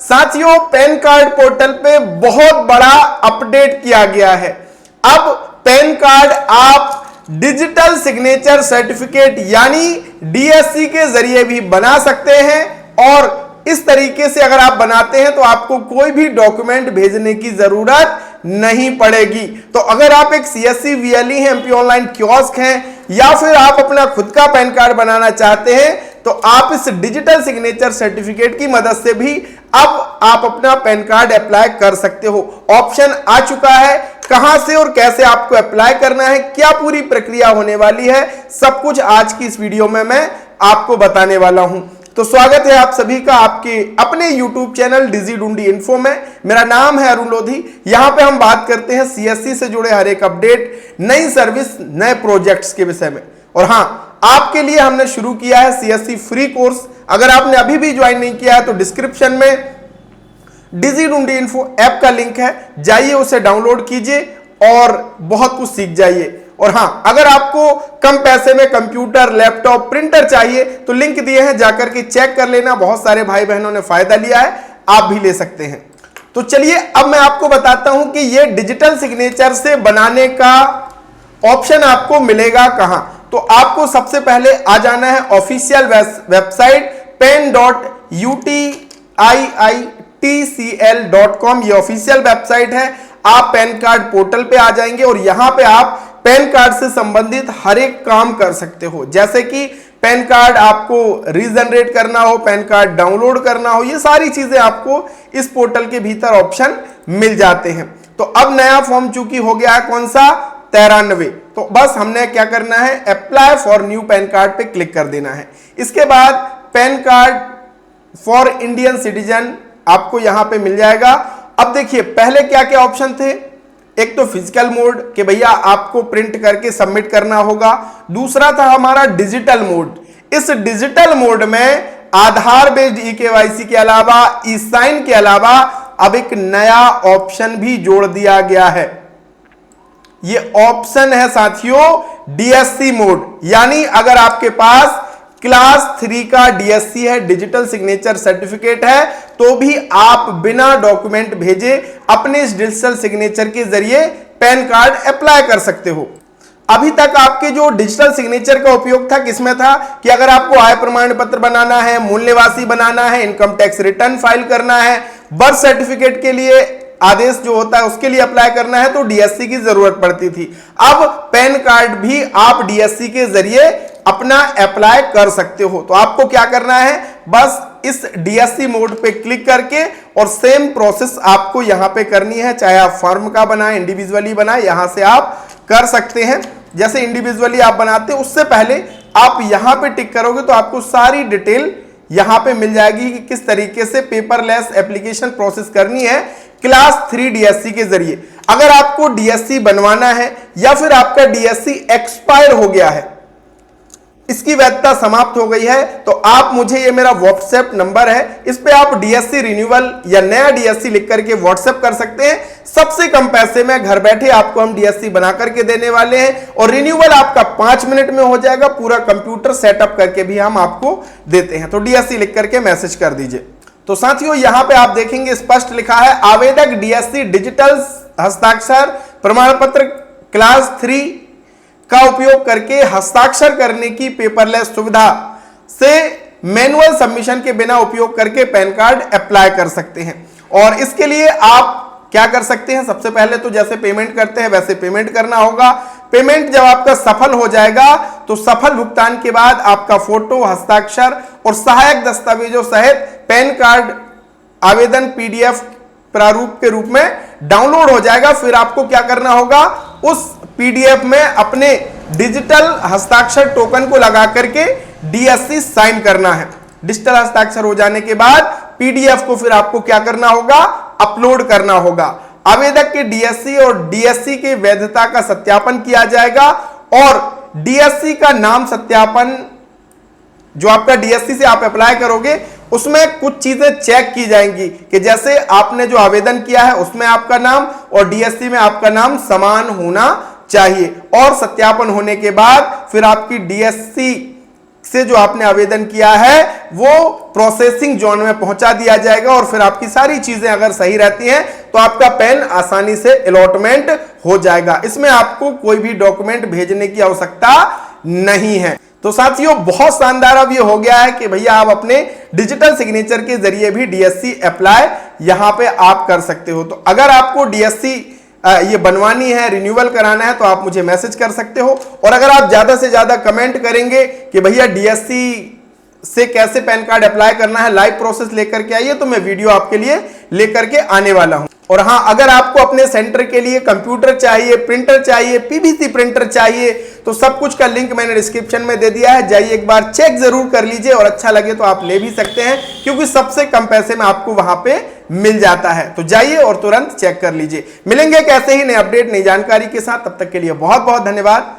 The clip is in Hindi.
साथियों, पैन कार्ड पोर्टल पे बहुत बड़ा अपडेट किया गया है। अब पैन कार्ड आप डिजिटल सिग्नेचर सर्टिफिकेट यानी डीएससी के जरिए भी बना सकते हैं और इस तरीके से अगर आप बनाते हैं तो आपको कोई भी डॉक्यूमेंट भेजने की जरूरत नहीं पड़ेगी। तो अगर आप एक सीएससी वीएलई हैं, एमपी ऑनलाइन कियोस्क हैं या फिर आप अपना खुद का पैन कार्ड बनाना चाहते हैं तो आप इस डिजिटल सिग्नेचर सर्टिफिकेट की मदद से भी अब आप अपना पैन कार्ड अप्लाई कर सकते हो। ऑप्शन आ चुका है, कहां से और कैसे आपको अप्लाई करना है, क्या पूरी प्रक्रिया होने वाली है, सब कुछ आज की इस वीडियो में मैं आपको बताने वाला हूं। तो स्वागत है आप सभी का आपके अपने YouTube चैनल डिजी डूंडी इन्फो में। मेरा नाम है अरुण लोधी। यहां पे हम बात करते हैं सीएससी से जुड़े हर एक अपडेट, नई सर्विस, नए प्रोजेक्ट्स के विषय में। और हां, आपके लिए हमने शुरू किया है सीएससी फ्री कोर्स। अगर आपने अभी भी ज्वाइन नहीं किया है तो डिस्क्रिप्शन में डिजी डूंडी इन्फो ऐप का लिंक है, जाइए उसे डाउनलोड कीजिए और बहुत कुछ सीख जाइए। और हां, अगर आपको कम पैसे में कंप्यूटर, लैपटॉप, प्रिंटर चाहिए तो लिंक दिए हैं, जाकर के चेक कर लेना। बहुत सारे भाई बहनों ने फायदा लिया है, आप भी ले सकते हैं। तो चलिए अब मैं आपको बताता हूं कि ये डिजिटल सिग्नेचर से बनाने का ऑप्शन आपको मिलेगा कहां। तो आपको सबसे पहले आ जाना है ऑफिशियल वेबसाइट pen.utiitcl.com। ये ऑफिशियल वेबसाइट है। आप पैन कार्ड पोर्टल पे आ जाएंगे और यहां पे आप पैन कार्ड से संबंधित हर एक काम कर सकते हो, जैसे कि पैन कार्ड आपको रीजनरेट करना हो, पैन कार्ड डाउनलोड करना हो, ये सारी चीजें आपको इस पोर्टल के भीतर ऑप्शन मिल जाते हैं। तो अब नया फॉर्म चूंकि हो गया है कौन सा, 93। तो बस हमने क्या करना है, apply for new pan card पे क्लिक कर देना है। इसके बाद pan card for Indian citizen आपको यहां पे मिल जाएगा। अब देखिए पहले क्या क्या ऑप्शन थे, एक तो फिजिकल मोड कि भैया आपको प्रिंट करके सबमिट करना होगा, दूसरा था हमारा डिजिटल मोड। इस डिजिटल मोड में आधार बेस्ड ई-केवाईसी के अलावा, ई साइन के अलावा अब एक नया ऑप्शन भी जोड़ दिया गया है। ये ऑप्शन है साथियों डीएससी मोड, यानी अगर आपके पास क्लास 3 का डीएससी है, डिजिटल सिग्नेचर सर्टिफिकेट है, तो भी आप बिना डॉक्यूमेंट भेजे अपने इस डिजिटल सिग्नेचर के जरिए पैन कार्ड अप्लाई कर सकते हो। अभी तक आपके जो डिजिटल सिग्नेचर का उपयोग था किसमें था कि अगर आपको आय प्रमाण पत्र बनाना है, मूल निवासी बनाना है, इनकम टैक्स रिटर्न फाइल करना है, बर्थ सर्टिफिकेट के लिए आदेश जो होता है उसके लिए अप्लाई करना है तो डीएससी की जरूरत पड़ती थी। अब पैन कार्ड भी आप डीएससी के जरिए अपना अप्लाई कर सकते हो। तो आपको क्या करना है, बस इस डीएससी मोड पे क्लिक करके और सेम प्रोसेस आपको यहां पे करनी है, चाहे आप फर्म का बनाए, इंडिविजुअली बनाए, यहां से आप कर सकते हैं। जैसे इंडिविजुअली आप बनाते हैं उससे पहले आप यहां पे टिक करोगे तो आपको सारी डिटेल यहां पे मिल जाएगी कि किस तरीके से पेपरलेस एप्लीकेशन प्रोसेस करनी है क्लास 3 डीएससी के जरिए। अगर आपको डीएससी बनवाना है या फिर आपका डीएससी एक्सपायर हो गया है, इसकी वैधता समाप्त हो गई है, तो आप मुझे, ये मेरा व्हाट्सएप नंबर है, इस पे आप डीएससी रिन्यूअल या नया डीएससी लिख करके व्हाट्सएप कर सकते हैं। सबसे कम पैसे में घर बैठे आपको हम डीएससी बना करके देने वाले हैं और रिन्यूअल आपका 5 मिनट में हो जाएगा। पूरा कंप्यूटर सेटअप करके भी हम आपको देते हैं। तो डीएससी लिख करके मैसेज कर दीजिए। तो साथियों यहां पे आप देखेंगे स्पष्ट लिखा है, आवेदक डीएससी डिजिटल हस्ताक्षर प्रमाण पत्र क्लास 3 का उपयोग करके हस्ताक्षर करने की पेपरलेस सुविधा से मैनुअल सबमिशन के बिना उपयोग करके पैन कार्ड अप्लाई कर सकते हैं। और इसके लिए आप क्या कर सकते हैं, सबसे पहले तो जैसे पेमेंट करते हैं वैसे पेमेंट करना होगा। पेमेंट जब आपका सफल हो जाएगा तो सफल भुगतान के बाद आपका फोटो, हस्ताक्षर और सहायक दस्तावेजों सहित पैन कार्ड आवेदन पीडीएफ प्रारूप के रूप में डाउनलोड हो जाएगा। फिर आपको क्या करना होगा, उस पीडीएफ में अपने डिजिटल हस्ताक्षर टोकन को लगा करके डीएससी साइन करना है। डिजिटल हस्ताक्षर हो जाने के बाद पीडीएफ को फिर आपको क्या करना होगा, अपलोड करना होगा। आवेदक के डीएससी और डीएससी की वैधता का सत्यापन किया जाएगा और डीएससी का नाम सत्यापन, जो आपका डीएससी से आप अप्लाई करोगे उसमें कुछ चीजें चेक की जाएंगी कि जैसे आपने जो आवेदन किया है उसमें आपका नाम और डीएससी में आपका नाम समान होना चाहिए। और सत्यापन होने के बाद फिर आपकी डीएससी से जो आपने आवेदन किया है वो प्रोसेसिंग जोन में पहुंचा दिया जाएगा और फिर आपकी सारी चीजें अगर सही रहती हैं तो आपका पेन आसानी से अलॉटमेंट हो जाएगा। इसमें आपको कोई भी डॉक्यूमेंट भेजने की आवश्यकता नहीं है। तो साथियों बहुत शानदार अब ये हो गया है कि भैया आप अपने डिजिटल सिग्नेचर के जरिए भी डीएससी अप्लाई यहां पे आप कर सकते हो। तो अगर आपको डीएससी ये बनवानी है, रिन्यूअल कराना है, तो आप मुझे मैसेज कर सकते हो। और अगर आप ज्यादा से ज्यादा कमेंट करेंगे कि भैया डीएससी से कैसे पैन कार्ड अप्लाई करना है, लाइव प्रोसेस लेकर के आइए, तो मैं वीडियो आपके लिए लेकर के आने वाला हूं। और हां, अगर आपको अपने सेंटर के लिए कंप्यूटर चाहिए, प्रिंटर चाहिए, पीवीसी प्रिंटर चाहिए, तो सब कुछ का लिंक मैंने डिस्क्रिप्शन में दे दिया है, जाइए एक बार चेक जरूर कर लीजिए और अच्छा लगे तो आप ले भी सकते हैं, क्योंकि सबसे कम पैसे में आपको वहां पे मिल जाता है। तो जाइए और तुरंत चेक कर लीजिए। मिलेंगे एक ऐसे ही नए अपडेट, नई जानकारी के साथ, तब तक के लिए बहुत बहुत धन्यवाद।